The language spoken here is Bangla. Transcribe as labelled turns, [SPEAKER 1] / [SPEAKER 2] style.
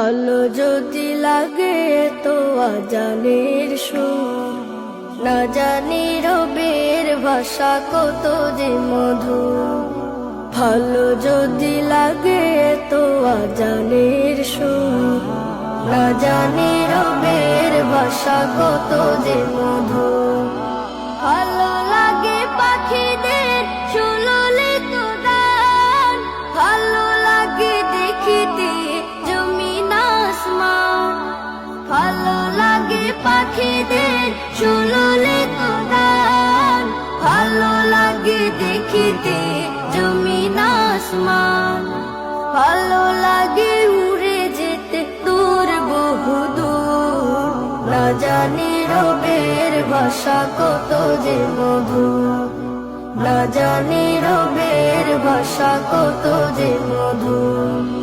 [SPEAKER 1] ভালো যদি লাগে তো আজানের সুর, না জানি রবের ভাষা কত যে মধুর। ভালো যদি লাগে তো আজানের সুর, না জানি রবের ভাষা কত যে মধুর। ভালো লাগে পাখিদের সুললিত গান, ভালো লাগে দেখিতে জমিন আসমান। ভালো লাগে পাখিদের সুললিত গান, ভালো লাগে দেখিতে জমিন আসমান। ভালো লাগে উড়ে যেতে দূর বহু দূর, না জানি রবের ভাষা কত যে মধুর। না জানি রবের ভাষা কত যে মধুর।